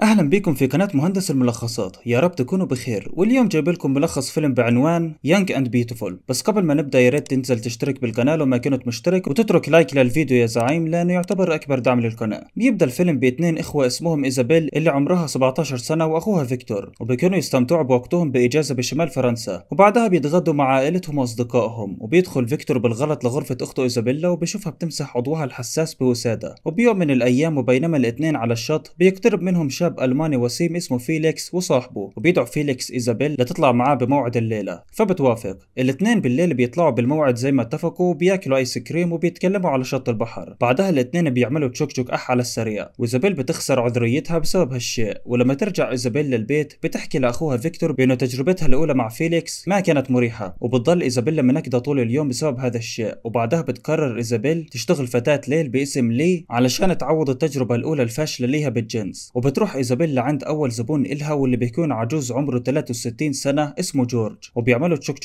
اهلا بيكم في قناة مهندس الملخصات، يا رب تكونوا بخير. واليوم جايب لكم ملخص فيلم بعنوان يانج اند بيوتيفول. بس قبل ما نبدا يا ريت تنزل تشترك بالقناة لو ما كنت مشترك، وتترك لايك للفيديو يا زعيم لانه يعتبر اكبر دعم للقناة. بيبدا الفيلم باثنين اخوة اسمهم ايزابيل اللي عمرها 17 سنة واخوها فيكتور، وبيكونوا يستمتعوا بوقتهم باجازة بشمال فرنسا، وبعدها بيتغدوا مع عائلتهم واصدقائهم. وبيدخل فيكتور بالغلط لغرفة اخته ايزابيلا وبيشوفها بتمسح عضوها الحساس بوسادة. وبيوم من الايام وبينما الاثنين على الشط بيقترب منهم شاب الماني وسيم اسمه فيليكس وصاحبه، وبيدعو فيليكس ايزابيل لتطلع معاه بموعد الليله، فبتوافق. الاثنين بالليل بيطلعوا بالموعد زي ما اتفقوا، بياكلوا ايس كريم وبيتكلموا على شط البحر. بعدها الاثنين بيعملوا تشوك على السريع، وايزابيل بتخسر عذريتها بسبب هالشيء. ولما ترجع ايزابيل للبيت بتحكي لاخوها فيكتور بانه تجربتها الاولى مع فيليكس ما كانت مريحه، وبتضل ايزابيل منكده طول اليوم بسبب هذا الشيء. وبعدها بتقرر ايزابيل تشتغل فتاة ليل باسم لي علشان تعوض التجربه الاولى الفاشله ليها بالجنس. وبتروح ايزابيل لعند اول زبون إلها واللي بيكون عجوز عمره 63 سنة اسمه جورج، وبيعملوا تشوك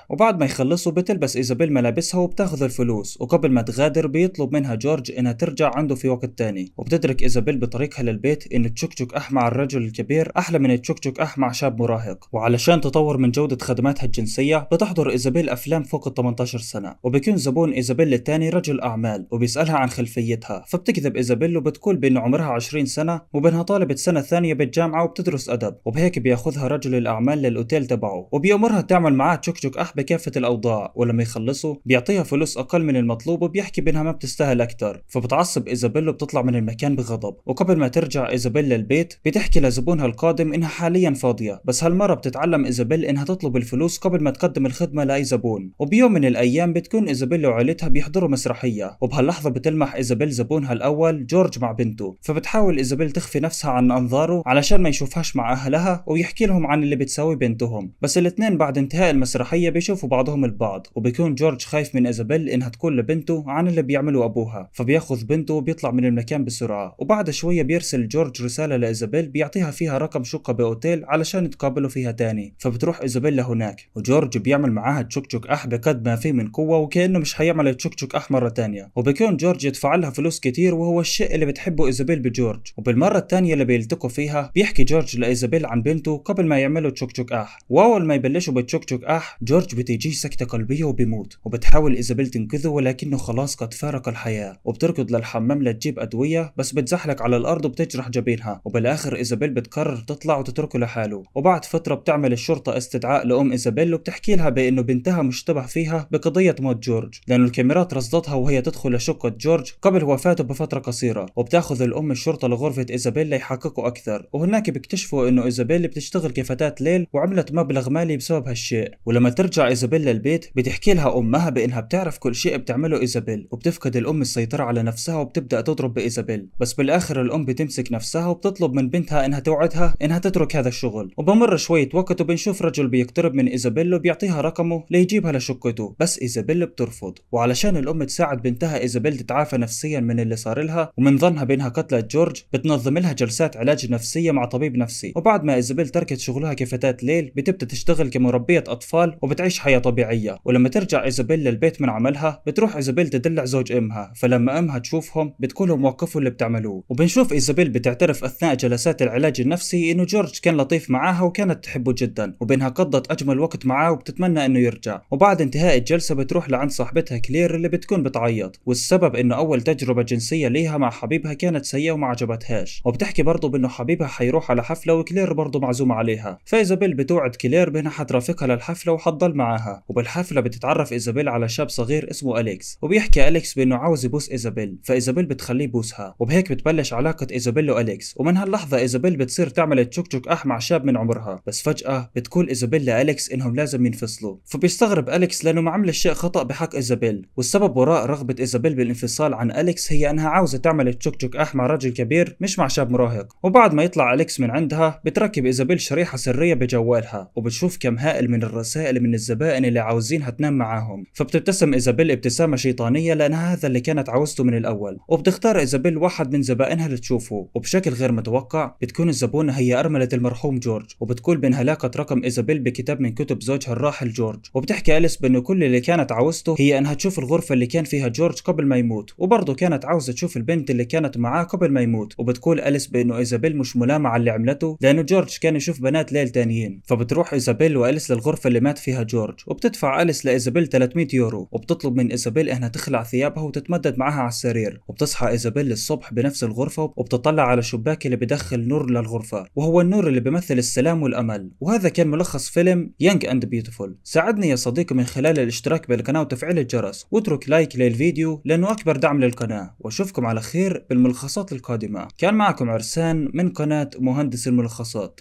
وبعد ما يخلصوا بتلبس إيزابيل ملابسها وبتاخذ الفلوس. وقبل ما تغادر بيطلب منها جورج إنها ترجع عنده في وقت تاني. وبتدرك إيزابيل بطريقها للبيت إن التشوك مع الرجل الكبير أحلى من التشوك مع شاب مراهق. وعلشان تطور من جودة خدماتها الجنسية بتحضر إيزابيل أفلام فوق ال 18 سنة. وبيكون زبون إيزابيل الثاني رجل أعمال وبيسألها عن خلفيتها، فبتكذب إيزابيل وبتقول بإنه عمرها 20 سنة وبإنها طالبة سنة ثانية بالجامعة وبتدرس أدب. وبهيك بياخذها رجل الأعمال للأوتيل تبعه وبيأمرها تعمل معاه تشوك بكافة الأوضاع. ولما يخلصوا بيعطيها فلوس أقل من المطلوب وبيحكي بأنها ما بتستاهل أكثر، فبتعصب إيزابيل وبتطلع من المكان بغضب. وقبل ما ترجع إيزابيل للبيت بتحكي لزبونها القادم إنها حاليا فاضية، بس هالمرة بتتعلم إيزابيل إنها تطلب الفلوس قبل ما تقدم الخدمة لأي زبون. وبيوم من الأيام بتكون إيزابيل وعائلتها بيحضروا مسرحية، وبهاللحظة بتلمح إيزابيل زبونها الأول جورج مع بنته، فبتحاول إيزابيل تخفي نفسها عن أنظاره علشان ما يشوفهاش مع أهلها ويحكي لهم عن اللي بتساويه بنتهم. بس الاثنين بعد انتهاء المسرحية بيشوفوا بعضهم البعض، وبيكون جورج خايف من إيزابيل إنها تقول لبنته عن اللي بيعمله أبوها، فبياخذ بنته وبيطلع من المكان بسرعة. وبعد شوية بيرسل جورج رسالة لإيزابيل بيعطيها فيها رقم شقة بأوتيل علشان يتقابلوا فيها تاني، فبتروح إيزابيل لهناك. وجورج بيعمل معاها تشوك بقد ما فيه من قوة وكأنه مش حيعمل التشوك مرة تانية. وبيكون جورج يدفع لها فلوس كتير وهو الشيء اللي بتحبه إيزابيل بجورج. وبالمرة الثانية اللي بيلتقوا فيها بيحكي جورج لإيزابيل عن بنته قبل ما يعملوا تشوك واول ما يبلشوا بالتشوك جورج بتيجيه سكتة قلبية وبيموت. وبتحاول إيزابيل تنقذه ولكنه خلاص قد فارق الحياة، وبتركض للحمام لتجيب أدوية بس بتزحلق على الأرض وبتجرح جبينها. وبالآخر إيزابيل بتقرر تطلع وتتركه لحاله. وبعد فترة بتعمل الشرطة استدعاء لأم إيزابيل وبتحكي لها بأنه بنتها مشتبه فيها بقضية موت جورج، لأنه الكاميرات رصدتها وهي تدخل لشقة جورج قبل وفاته بفترة قصيرة. وبتاخذ الأم الشرطة لغرفة إيزابيل ليحققوا أكثر، وهناك بيكتشفوا إنه إيزابيل بتشتغل كفتاة ليل وعملت مبلغ مالي بسبب هالشيء. ولما ترجع إيزابيل للبيت بتحكي لها أمها بإنها بتعرف كل شيء بتعمله إيزابيل، وبتفقد الأم السيطرة على نفسها وبتبدأ تضرب بإيزابيل. بس بالآخر الأم بتمسك نفسها وبتطلب من بنتها إنها توعدها إنها تترك هذا الشغل. وبمر شوية وقت وبنشوف رجل بيقترب من إيزابيل وبيعطيها رقمه ليجيبها لشقته، بس إيزابيل بترفض. وعلشان الأم تساعد بنتها إيزابيل تتعافى نفسيا من اللي صار لها ومن ظنها بإنها قتلت جورج بتنظم لها جلسات علاج نفسية مع طبيب نفسي. وبعد ما إيزابيل تركت شغلها كفتاة ليل بتبدأ تشتغل كمربية أطفال وبتعيش حياة طبيعية. ولما ترجع إيزابيل للبيت من عملها بتروح إيزابيل تدلع زوج أمها، فلما أمها تشوفهم بتقول لهم وقفوا اللي بتعملوه. وبنشوف إيزابيل بتعترف أثناء جلسات العلاج النفسي إنه جورج كان لطيف معاها وكانت تحبه جدا، وبإنها قضت أجمل وقت معاه وبتتمنى إنه يرجع. وبعد انتهاء الجلسة بتروح لعند صاحبتها كلير اللي بتكون بتعيط، والسبب إنه أول تجربة جنسية ليها مع حبيبها كانت سيئة وما عجبتهاش. وبتحكي برضه بإنه حبيبها حيروح على حفلة وكلير برضه معزومة عليها، فإيزابيل بتوعد كلير بإنها حترافقها للحفلة وحتضل معاها. وبالحفلة بتتعرف إيزابيل على شاب صغير اسمه أليكس، وبيحكي أليكس بإنه عاوز يبوس إيزابيل، فإيزابيل بتخليه يبوسها. وبهيك بتبلش علاقة إيزابيل وأليكس. ومن هاللحظة إيزابيل بتصير تعمل تشوك مع شاب من عمرها. بس فجأة بتقول إيزابيل لأليكس إنهم لازم ينفصلوا، فبيستغرب أليكس لأنه ما عمل شيء خطأ بحق إيزابيل. والسبب وراء رغبة إيزابيل بالانفصال عن أليكس هي أنها عاوزة تعمل تشوك مع رجل كبير مش مع شاب مراهق. وبعد ما يطلع أليكس من عندها بتركب إيزابيل شريحة سرية بجوالها، وبتشوف كم هائل من الرسائل من الزبائن اللي عاوزينها تنام معاهم. فبتبتسم إيزابيل ابتسامة شيطانية لأنها هذا اللي كانت عاوزته من الأول. وبتختار إيزابيل واحد من زبائنها لتشوفه، وبشكل غير متوقع بتكون الزبونة هي أرملة المرحوم جورج، وبتقول بأنها لاقت رقم إيزابيل بكتاب من كتب زوجها الراحل جورج. وبتحكي أليس بأنه كل اللي كانت عاوزته هي أنها تشوف الغرفة اللي كان فيها جورج قبل ما يموت، وبرضه كانت عاوزة تشوف البنت اللي كانت معاه قبل ما يموت. وبتقول أليس بأنه ايزابيل مش ملامة على اللي عملته، لانه جورج كان يشوف بنات ليل تانيين. فبتروح ايزابيل واليس للغرفة اللي مات فيها جورج، وبتدفع اليس لايزابيل 300 يورو، وبتطلب من ايزابيل انها تخلع ثيابها وتتمدد معها على السرير. وبتصحى ايزابيل الصبح بنفس الغرفة، وبتطلع على الشباك اللي بدخل نور للغرفة، وهو النور اللي بيمثل السلام والامل. وهذا كان ملخص فيلم يانج اند بيوتيفول. ساعدني يا صديقي من خلال الاشتراك بالقناة وتفعيل الجرس، واترك لايك للفيديو لانه اكبر دعم للقناة، واشوفكم على خير بالملخصات القادمة. كان معكم عرسان من قناة مهندس الملخصات.